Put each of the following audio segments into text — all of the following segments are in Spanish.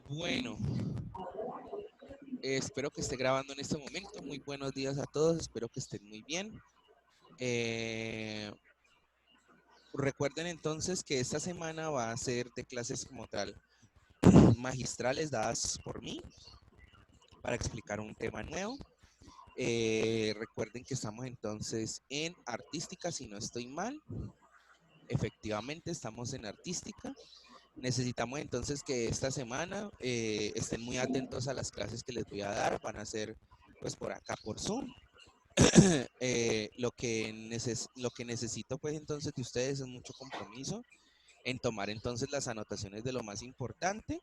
Bueno, espero que esté grabando en este momento. Muy buenos días a todos, espero que estén muy bien. Eh, Recuerden entonces que esta semana va a ser de clases como tal magistrales dadas por mí para explicar un tema nuevo. Recuerden que estamos entonces en artística, si no estoy mal. Efectivamente, estamos en artística. Necesitamos entonces que esta semana estén muy atentos a las clases que les voy a dar. Van a ser pues por acá por Zoom. Lo que necesito pues entonces de ustedes es mucho compromiso en tomar entonces las anotaciones de lo más importante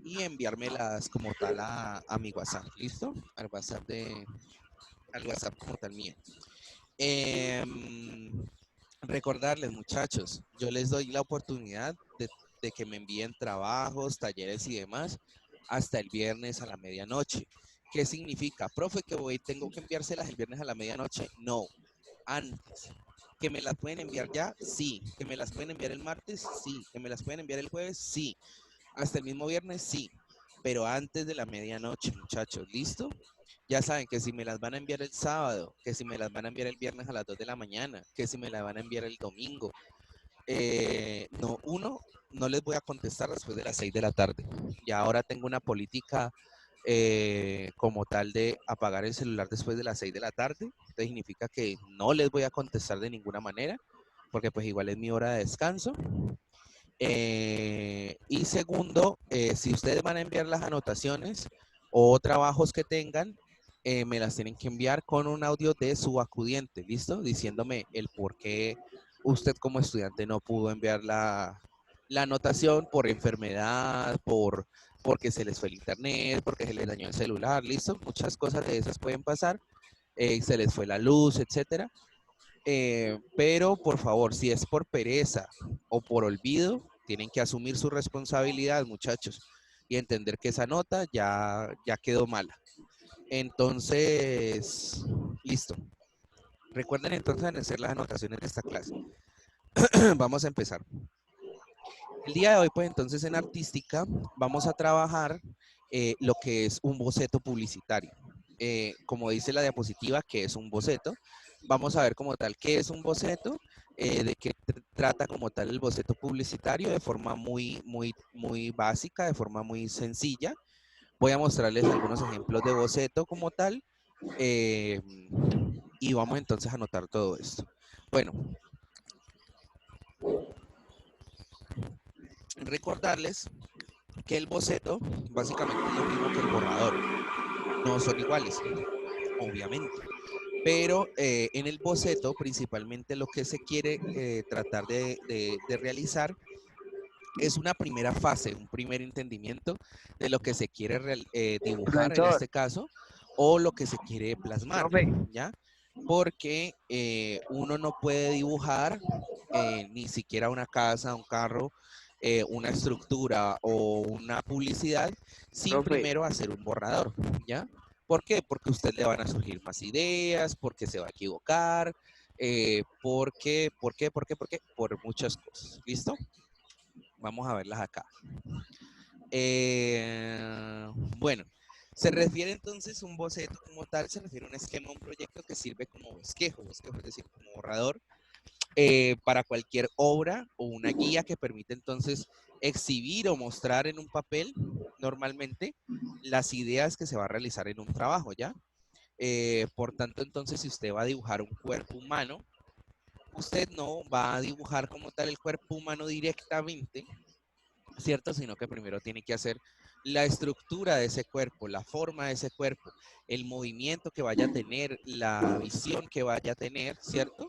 y enviármelas como tal a mi WhatsApp, ¿listo? Al WhatsApp como tal mío. Em, Recordarles, muchachos, yo les doy la oportunidad de que me envíen trabajos, talleres y demás hasta el viernes a la medianoche. ¿Qué significa? Profe, que hoy tengo que enviárselas el viernes a la medianoche. No, antes. ¿Que me las pueden enviar ya? Sí. ¿Que me las pueden enviar el martes? Sí. ¿Que me las pueden enviar el jueves? Sí. Hasta el mismo viernes, sí. Pero antes de la medianoche, muchachos, ¿listo? Ya saben que si me las van a enviar el sábado, que si me las van a enviar el viernes a las 2 de la mañana, que si me las van a enviar el domingo, no les voy a contestar después de las 6 de la tarde. Y ahora tengo una política como tal de apagar el celular después de las 6 de la tarde. Esto significa que no les voy a contestar de ninguna manera, porque pues igual es mi hora de descanso. Y segundo, si ustedes van a enviar las anotaciones o trabajos que tengan, me las tienen que enviar con un audio de su acudiente, ¿listo? Diciéndome el por qué usted como estudiante no pudo enviar la anotación por enfermedad, porque se les fue el internet, porque se les dañó el celular, ¿listo? Muchas cosas de esas pueden pasar, se les fue la luz, etcétera. Pero por favor, si es por pereza o por olvido, tienen que asumir su responsabilidad, muchachos, y entender que esa nota ya quedó mala. Entonces, listo. Recuerden entonces hacer las anotaciones de esta clase. Vamos a empezar. El día de hoy, pues entonces en artística vamos a trabajar lo que es un boceto publicitario. Como dice la diapositiva, que es un boceto. Vamos a ver como tal qué es un boceto, de qué trata como tal el boceto publicitario de forma muy básica, de forma muy sencilla. Voy a mostrarles algunos ejemplos de boceto como tal, eh, y vamos entonces a anotar todo esto. Bueno, recordarles que el boceto básicamente es lo mismo que el borrador. No son iguales, obviamente. Pero en el boceto, principalmente lo que se quiere tratar de realizar es una primera fase, un primer entendimiento de lo que se quiere dibujar en Profesor, este caso, o lo que se quiere plasmar, profe, ¿ya? Porque uno no puede dibujar ni siquiera una casa, un carro, una estructura o una publicidad sin profe, primero hacer un borrador, ¿ya? ¿Por qué? Porque a usted le van a surgir más ideas, porque se va a equivocar, por muchas cosas, ¿listo? Vamos a verlas acá. Bueno, se refiere entonces un boceto como tal, se refiere a un esquema, un proyecto que sirve como bosquejo, es decir, como borrador, para cualquier obra o una guía que permite entonces exhibir o mostrar en un papel normalmente las ideas que se va a realizar en un trabajo, ¿ya? Por tanto, entonces, si usted va a dibujar un cuerpo humano, usted no va a dibujar como tal el cuerpo humano directamente, ¿cierto? Sino que primero tiene que hacer la estructura de ese cuerpo, la forma de ese cuerpo, el movimiento que vaya a tener, la visión que vaya a tener, ¿cierto?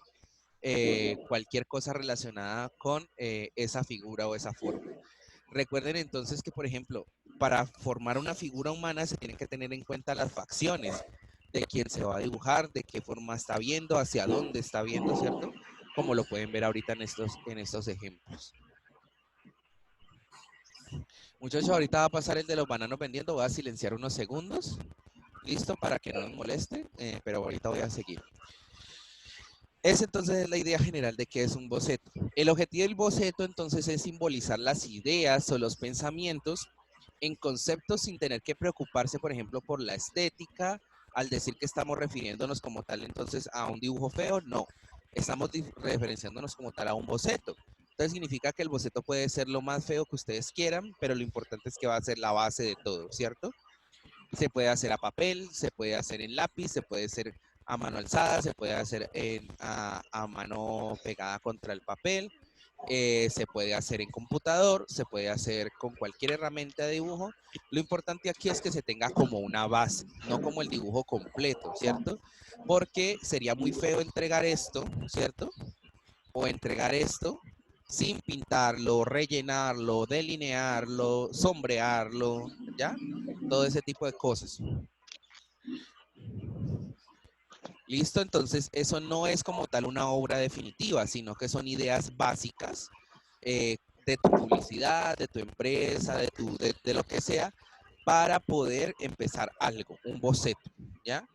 Cualquier cosa relacionada con esa figura o esa forma. Recuerden entonces que, por ejemplo, para formar una figura humana se tienen que tener en cuenta las facciones de quién se va a dibujar, de qué forma está viendo, hacia dónde está viendo, ¿cierto? Como lo pueden ver ahorita en estos ejemplos. Muchachos, ahorita va a pasar el de los bananos vendiendo. Voy a silenciar unos segundos. Listo, para que no nos moleste, pero ahorita voy a seguir. Esa entonces es la idea general de qué es un boceto. El objetivo del boceto entonces es simbolizar las ideas o los pensamientos en conceptos sin tener que preocuparse, por ejemplo, por la estética, al decir que estamos refiriéndonos como tal entonces a un dibujo feo, no, estamos referenciándonos como tal a un boceto. Entonces significa que el boceto puede ser lo más feo que ustedes quieran, pero lo importante es que va a ser la base de todo, ¿cierto? Se puede hacer a papel, se puede hacer en lápiz, se puede hacer a mano alzada, se puede hacer a mano pegada contra el papel, se puede hacer en computador, se puede hacer con cualquier herramienta de dibujo. Lo importante aquí es que se tenga como una base, no como el dibujo completo, ¿cierto? Porque sería muy feo entregar esto, ¿cierto? O entregar esto sin pintarlo, rellenarlo, delinearlo, sombrearlo, ¿ya? Todo ese tipo de cosas. ¿Listo? Entonces, eso no es como tal una obra definitiva, sino que son ideas básicas de tu publicidad, de tu empresa, de lo que sea, para poder empezar algo, un boceto, ¿ya?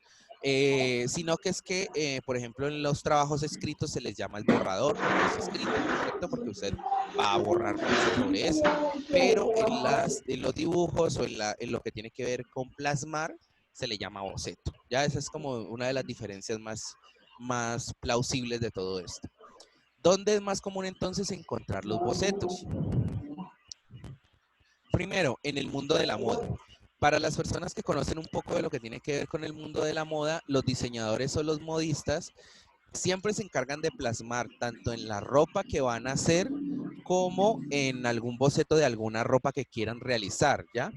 Sino que es que, por ejemplo, en los trabajos escritos se les llama el borrador cuando es escrito, ¿cierto? Porque usted va a borrar cosas sobre eso. Pero en los dibujos o en lo que tiene que ver con plasmar, se le llama boceto. Ya esa es como una de las diferencias más plausibles de todo esto. ¿Dónde es más común entonces encontrar los bocetos? Primero, en el mundo de la moda. Para las personas que conocen un poco de lo que tiene que ver con el mundo de la moda, los diseñadores o los modistas siempre se encargan de plasmar tanto en la ropa que van a hacer como en algún boceto de alguna ropa que quieran realizar, ¿ya?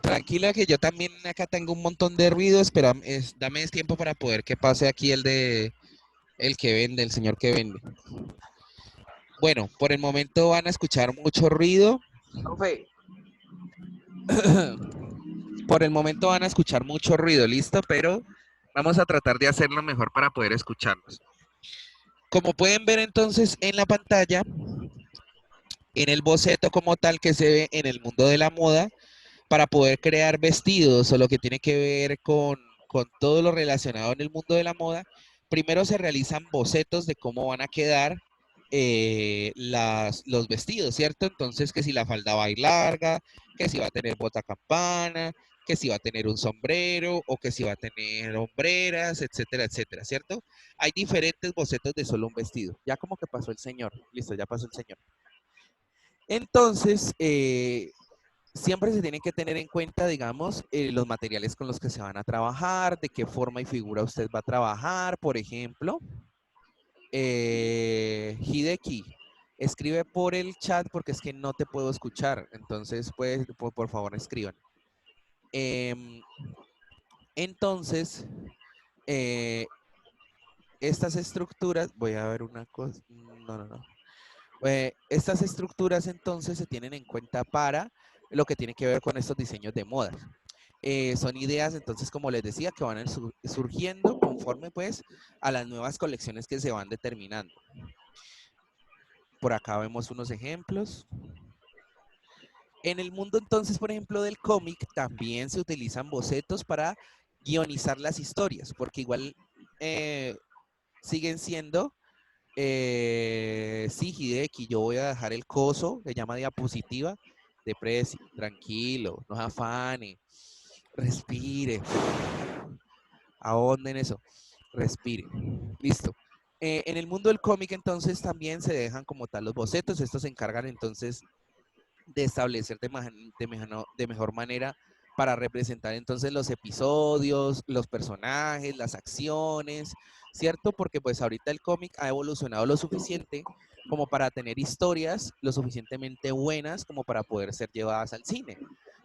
Tranquila que yo también acá tengo un montón de ruido, espera, dame tiempo para poder que pase aquí el que vende, el señor que vende. Bueno, por el momento van a escuchar mucho ruido. Profe, Por el momento van a escuchar mucho ruido, listo, pero vamos a tratar de hacerlo mejor para poder escucharnos. Como pueden ver entonces en la pantalla, en el boceto como tal que se ve en el mundo de la moda, para poder crear vestidos o lo que tiene que ver con todo lo relacionado en el mundo de la moda, primero se realizan bocetos de cómo van a quedar los vestidos, ¿cierto? Entonces, que si la falda va a ir larga, que si va a tener bota campana, que si va a tener un sombrero o que si va a tener hombreras, etcétera, etcétera, ¿cierto? Hay diferentes bocetos de solo un vestido. Ya como que pasó el señor. Listo, ya pasó el señor. Entonces, siempre se tienen que tener en cuenta, digamos, los materiales con los que se van a trabajar, de qué forma y figura usted va a trabajar. Por ejemplo, Hideki, escribe por el chat porque es que no te puedo escuchar. Entonces, pues, por favor, escriban. Em, entonces, eh, estas estructuras, voy a ver una cosa, no, no, no. Estas estructuras entonces se tienen en cuenta para lo que tiene que ver con estos diseños de moda. Son ideas, entonces, como les decía, que van surgiendo conforme pues a las nuevas colecciones que se van determinando. Por acá vemos unos ejemplos. En el mundo entonces, por ejemplo, del cómic, también se utilizan bocetos para guionizar las historias, porque igual eh, siguen siendo, sí, Hideki, yo voy a dejar el coso, se llama diapositiva, de precio, tranquilo, no se afane, respire, ahonden eso, respire. Listo. En el mundo del cómic entonces también se dejan como tal los bocetos, estos se encargan entonces de establecer de mejor manera para representar entonces los episodios, los personajes, las acciones, ¿cierto? Porque pues ahorita el cómic ha evolucionado lo suficiente como para tener historias lo suficientemente buenas como para poder ser llevadas al cine.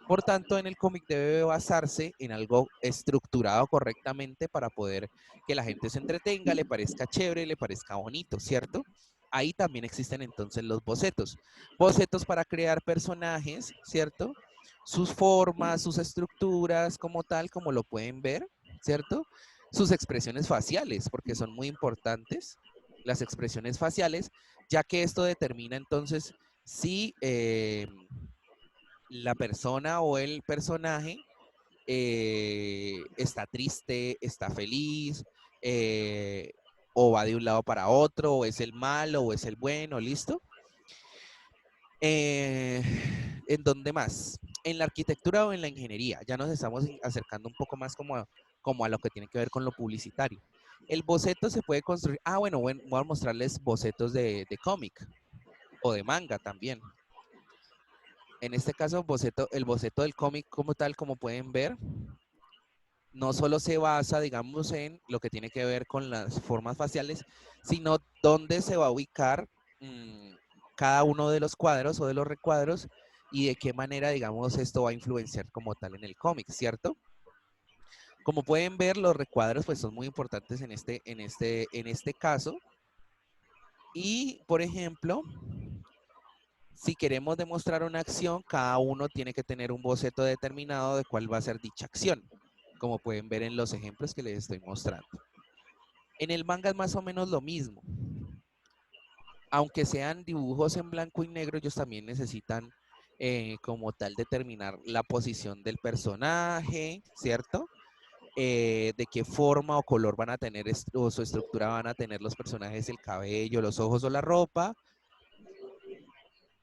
Por tanto, en el cómic debe basarse en algo estructurado correctamente para poder que la gente se entretenga, le parezca chévere, le parezca bonito, ¿cierto? Ahí también existen entonces los bocetos. Bocetos para crear personajes, ¿cierto? Sus formas, sus estructuras, como tal, como lo pueden ver, ¿cierto? Sus expresiones faciales, porque son muy importantes. las expresiones faciales, ya que esto determina entonces si la persona o el personaje está triste, está feliz, eh, o va de un lado para otro, o es el malo, o es el bueno, ¿listo? Eh, ¿En dónde más? En la arquitectura o en la ingeniería. Ya nos estamos acercando un poco más como a lo que tiene que ver con lo publicitario. El boceto se puede construir. Ah, bueno, voy a mostrarles bocetos de cómic o de manga también. En este caso, el boceto del cómic como tal, como pueden ver, no solo se basa, digamos, en lo que tiene que ver con las formas faciales, sino dónde se va a ubicar mmm, cada uno de los cuadros o de los recuadros y de qué manera, digamos, esto va a influenciar como tal en el cómic, ¿cierto? Como pueden ver, los recuadros pues son muy importantes en este caso. Y, por ejemplo, si queremos demostrar una acción, cada uno tiene que tener un boceto determinado de cuál va a ser dicha acción, como pueden ver en los ejemplos que les estoy mostrando. En el manga es más o menos lo mismo. Aunque sean dibujos en blanco y negro, ellos también necesitan como tal determinar la posición del personaje, ¿cierto? De qué forma o color van a tener o su estructura van a tener los personajes, el cabello, los ojos o la ropa.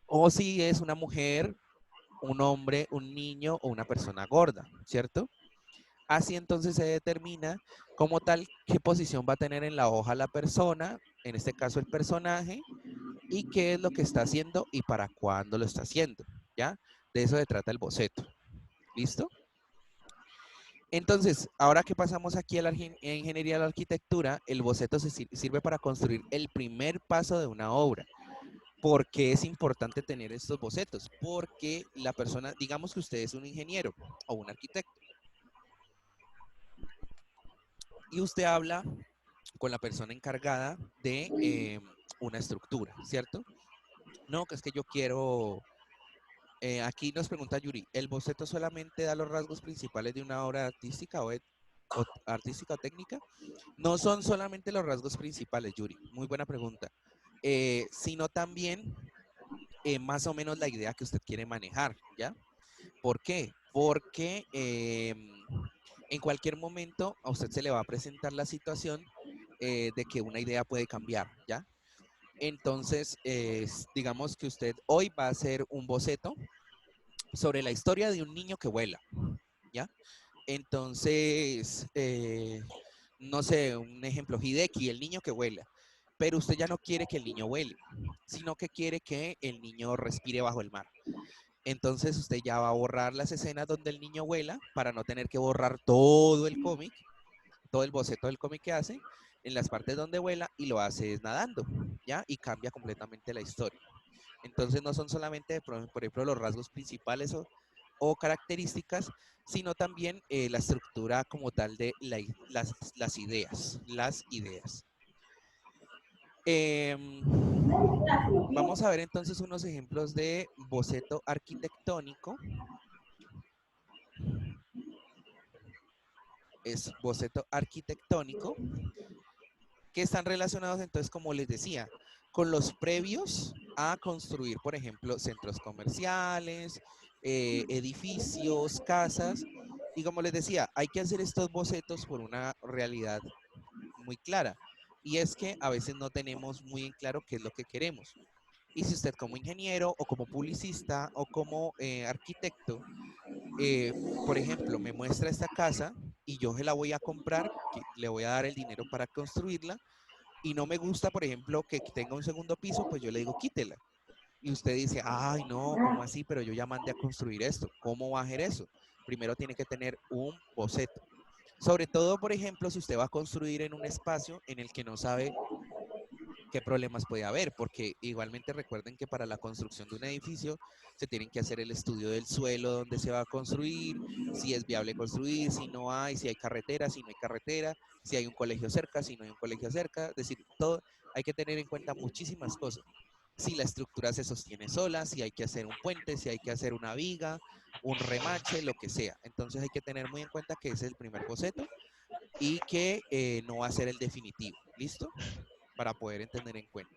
O si es una mujer, un hombre, un niño o una persona gorda, ¿cierto? Así entonces se determina como tal qué posición va a tener en la hoja la persona, en este caso el personaje, y qué es lo que está haciendo y para cuándo lo está haciendo, ¿ya? De eso se trata el boceto. ¿Listo? Entonces, ahora que pasamos aquí a la ingeniería de la arquitectura, el boceto sirve para construir el primer paso de una obra. ¿Por qué es importante tener estos bocetos? Porque la persona, digamos que usted es un ingeniero o un arquitecto, y usted habla con la persona encargada de una estructura, ¿cierto? No, que es que yo quiero. Aquí nos pregunta Yuri, ¿el boceto solamente da los rasgos principales de una obra artística o artística o técnica? No son solamente los rasgos principales, Yuri. Muy buena pregunta. Sino también más o menos la idea que usted quiere manejar, ¿ya? ¿Por qué? Porque en cualquier momento a usted se le va a presentar la situación de que una idea puede cambiar, ¿ya? Entonces, digamos que usted hoy va a hacer un boceto sobre la historia de un niño que vuela, ¿ya? Entonces, no sé, un ejemplo, Hideki, el niño que vuela, pero usted ya no quiere que el niño vuele, sino que quiere que el niño respire bajo el mar. Entonces usted ya va a borrar las escenas donde el niño vuela para no tener que borrar todo el cómic, todo el boceto del cómic que hace en las partes donde vuela y lo hace nadando, ¿ya? Y cambia completamente la historia. Entonces no son solamente, por ejemplo, los rasgos principales o características, sino también la estructura como tal de las ideas, las ideas. Em, Vamos a ver entonces unos ejemplos de boceto arquitectónico. Es boceto arquitectónico, que están relacionados entonces, como les decía, con los previos a construir, por ejemplo, centros comerciales, edificios, casas. Y como les decía, hay que hacer estos bocetos por una realidad muy clara. Y es que a veces no tenemos muy en claro qué es lo que queremos. Y si usted como ingeniero o como publicista o como arquitecto, eh, por ejemplo, me muestra esta casa y yo se la voy a comprar, que le voy a dar el dinero para construirla, y no me gusta, por ejemplo, que tenga un segundo piso, pues yo le digo, quítela. Y usted dice, ay, no, ¿cómo así? Pero yo ya mandé a construir esto. ¿Cómo va a hacer eso? Primero tiene que tener un boceto. Sobre todo, por ejemplo, si usted va a construir en un espacio en el que no sabe qué problemas puede haber, porque igualmente recuerden que para la construcción de un edificio se tienen que hacer el estudio del suelo donde se va a construir, si es viable construir, si no hay, si hay carretera, si no hay carretera, si hay un colegio cerca, si no hay un colegio cerca, es decir, todo hay que tener en cuenta muchísimas cosas. Si la estructura se sostiene sola, si hay que hacer un puente, si hay que hacer una viga, un remache, lo que sea. Entonces hay que tener muy en cuenta que ese es el primer boceto y que no va a ser el definitivo. ¿Listo? para poder entender en cuenta.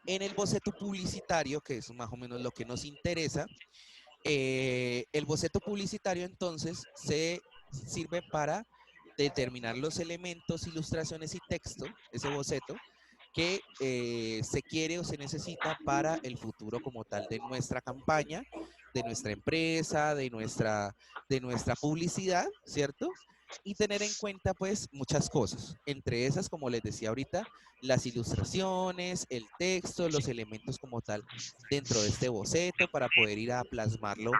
En el boceto publicitario, que es más o menos lo que nos interesa, el boceto publicitario entonces se sirve para determinar los elementos, ilustraciones y texto, ese boceto, que se quiere o se necesita para el futuro como tal de nuestra campaña, de nuestra empresa, de nuestra publicidad, ¿cierto? Y tener en cuenta pues muchas cosas, entre esas, como les decía ahorita, las ilustraciones, el texto, los elementos como tal dentro de este boceto para poder ir a plasmarlo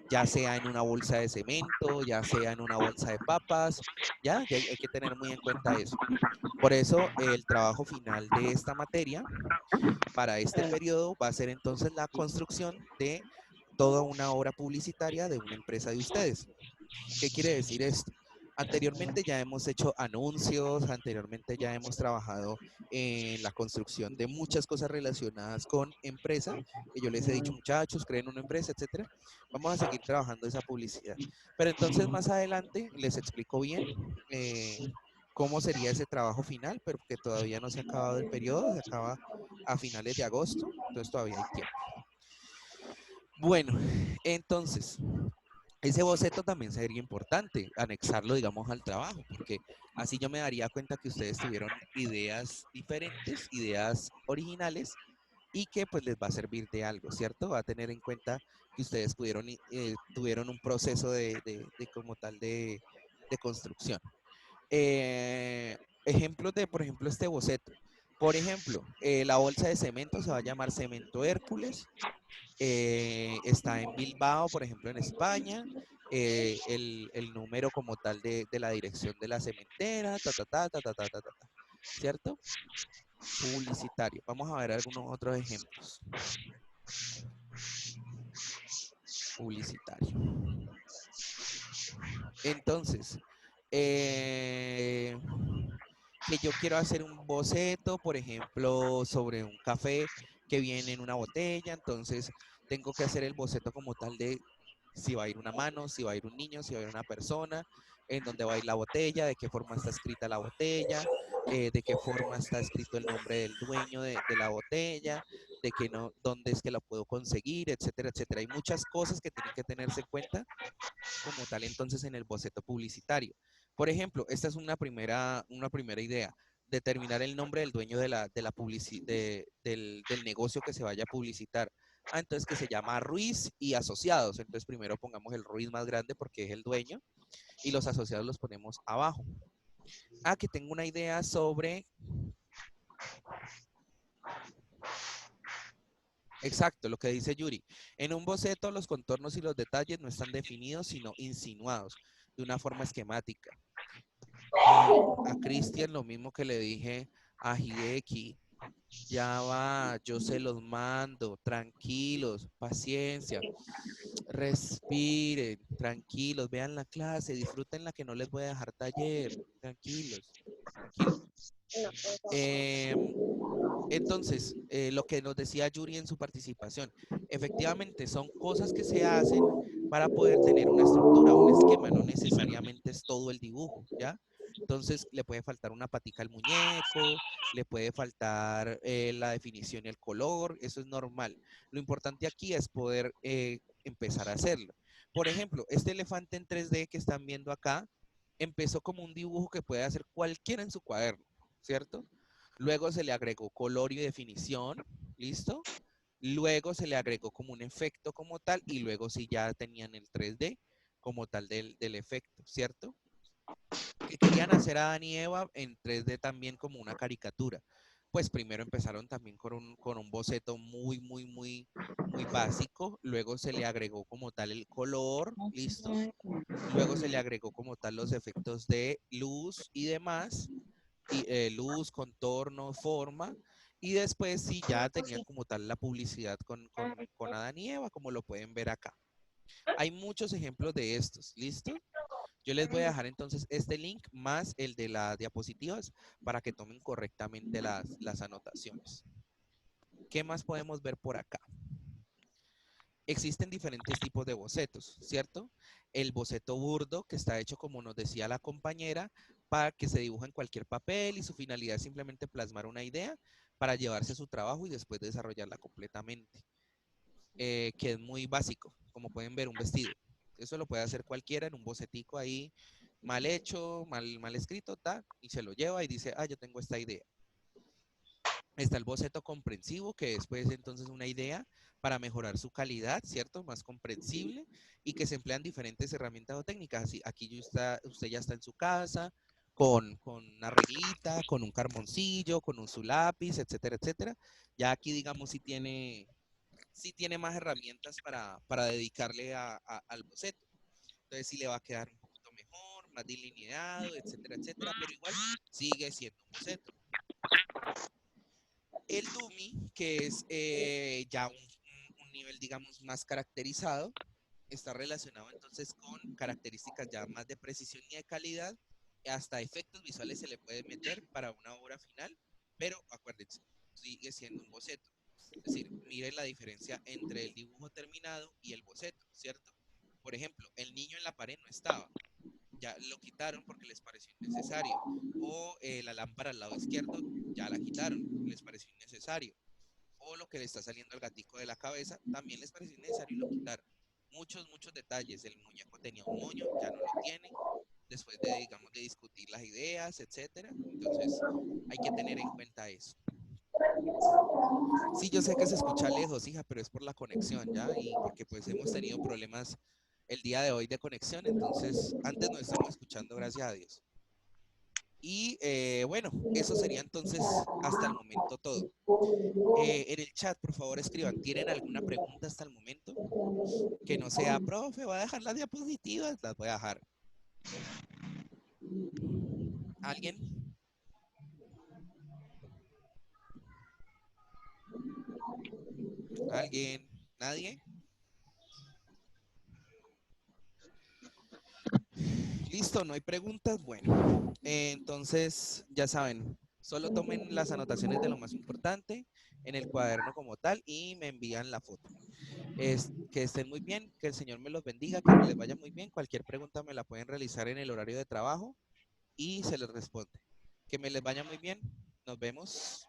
ya sea en una bolsa de cemento, ya sea en una bolsa de papas, ya que hay que tener muy en cuenta eso. Por eso el trabajo final de esta materia para este periodo va a ser entonces la construcción de toda una obra publicitaria de una empresa de ustedes. ¿Qué quiere decir esto? Anteriormente ya hemos hecho anuncios, anteriormente ya hemos trabajado en la construcción de muchas cosas relacionadas con empresa, que yo les he dicho, muchachos, creen una empresa, etcétera. Vamos a seguir trabajando esa publicidad. Pero entonces más adelante les explico bien cómo sería ese trabajo final, pero que todavía no se ha acabado el periodo, se acaba a finales de agosto, entonces todavía hay tiempo. Bueno, entonces, ese boceto también sería importante, anexarlo, digamos, al trabajo, porque así yo me daría cuenta que ustedes tuvieron ideas diferentes, ideas originales, y que pues les va a servir de algo, ¿cierto? Va a tener en cuenta que ustedes tuvieron un proceso de como tal de construcción. Ejemplos de, por ejemplo, este boceto. Por ejemplo, la bolsa de cemento se va a llamar Cemento Hércules, está en Bilbao, por ejemplo, en España, el número como tal de la dirección de la cementera, ¿cierto? Publicitario. Vamos a ver algunos otros ejemplos. Publicitario. Entonces, que yo quiero hacer un boceto, por ejemplo, sobre un café que viene en una botella, entonces tengo que hacer el boceto como tal de si va a ir una mano, si va a ir un niño, si va a ir una persona, en dónde va a ir la botella, de qué forma está escrita la botella, de qué forma está escrito el nombre del dueño de la botella, de que no, dónde es que la puedo conseguir, etcétera, etcétera. Hay muchas cosas que tienen que tenerse en cuenta como tal entonces en el boceto publicitario. Por ejemplo, esta es una primera idea, determinar el nombre del dueño del negocio que se vaya a publicitar. Ah, entonces que se llama Ruiz y Asociados. Entonces primero pongamos el Ruiz más grande porque es el dueño y los asociados los ponemos abajo. Ah, que tengo una idea sobre... Exacto, lo que dice Yuri. En un boceto los contornos y los detalles no están definidos, sino insinuados de una forma esquemática. A Cristian lo mismo que le dije a Hideki. Ya va, yo se los mando, tranquilos, paciencia, respiren, tranquilos, vean la clase, disfruten la que no les voy a dejar taller, tranquilos, tranquilos. Entonces, lo que nos decía Yuri en su participación, efectivamente son cosas que se hacen para poder tener una estructura, un esquema, no necesariamente es todo el dibujo, ¿ya? Entonces, le puede faltar una patica al muñeco, le puede faltar la definición y el color, eso es normal. Lo importante aquí es poder empezar a hacerlo. Por ejemplo, este elefante en 3D que están viendo acá, empezó como un dibujo que puede hacer cualquiera en su cuaderno, ¿cierto? Luego se le agregó color y definición, ¿listo? Luego se le agregó como un efecto como tal y luego sí ya tenían el 3D como tal del efecto, ¿cierto? Que querían hacer a Adán y Eva en 3D también como una caricatura. Pues primero empezaron también con un boceto muy básico, luego se le agregó como tal el color, ¿listo? Luego se le agregó como tal los efectos de luz y demás, y, luz, contorno, forma, y después sí ya tenían como tal la publicidad con Adán y Eva, como lo pueden ver acá. Hay muchos ejemplos de estos, ¿listo? Yo les voy a dejar entonces este link más el de las diapositivas para que tomen correctamente las anotaciones. ¿Qué más podemos ver por acá? Existen diferentes tipos de bocetos, ¿cierto? El boceto burdo, que está hecho como nos decía la compañera, para que se dibuja en cualquier papel y su finalidad es simplemente plasmar una idea para llevarse a su trabajo y después desarrollarla completamente, que es muy básico, como pueden ver, un vestido. Eso lo puede hacer cualquiera en un bocetico ahí, mal hecho, mal escrito, y se lo lleva y dice, yo tengo esta idea. Está el boceto comprensivo, que es pues entonces una idea para mejorar su calidad, ¿cierto? Más comprensible y que se emplean diferentes herramientas o técnicas. Así, aquí usted ya está en su casa con una reglita, con un carboncillo, con un su lápiz, etcétera, etcétera. Ya aquí, digamos, sí tiene más herramientas para dedicarle al boceto. Entonces sí le va a quedar un poquito mejor, más delineado, etcétera, etcétera, pero igual sigue siendo un boceto. El dummy, que es ya un nivel, digamos, más caracterizado, está relacionado entonces con características ya más de precisión y de calidad. Hasta efectos visuales se le puede meter para una obra final, pero acuérdense, sigue siendo un boceto. Es decir, miren la diferencia entre el dibujo terminado y el boceto, ¿cierto? Por ejemplo, el niño en la pared no estaba, ya lo quitaron porque les pareció innecesario. O la lámpara al lado izquierdo ya la quitaron, les pareció innecesario. O lo que le está saliendo al gatico de la cabeza también les pareció innecesario y lo quitaron. Muchos detalles. El muñeco tenía un moño, ya no lo tiene. Después de, digamos, de discutir las ideas, etcétera. Entonces, hay que tener en cuenta eso. Sí, yo sé que se escucha lejos, hija, pero es por la conexión, ¿ya? Y porque pues hemos tenido problemas el día de hoy de conexión, entonces antes nos estamos escuchando, gracias a Dios. Y bueno, eso sería entonces hasta el momento todo. En el chat, por favor, escriban, ¿tienen alguna pregunta hasta el momento? Que no sea, profe, voy a dejar las diapositivas, las voy a dejar. ¿Alguien? ¿Alguien? ¿Nadie? Listo, no hay preguntas. Bueno, entonces ya saben, solo tomen las anotaciones de lo más importante en el cuaderno como tal y me envían la foto. Que estén muy bien, que el Señor me los bendiga, que me les vaya muy bien. Cualquier pregunta me la pueden realizar en el horario de trabajo y se les responde. Que me les vaya muy bien. Nos vemos.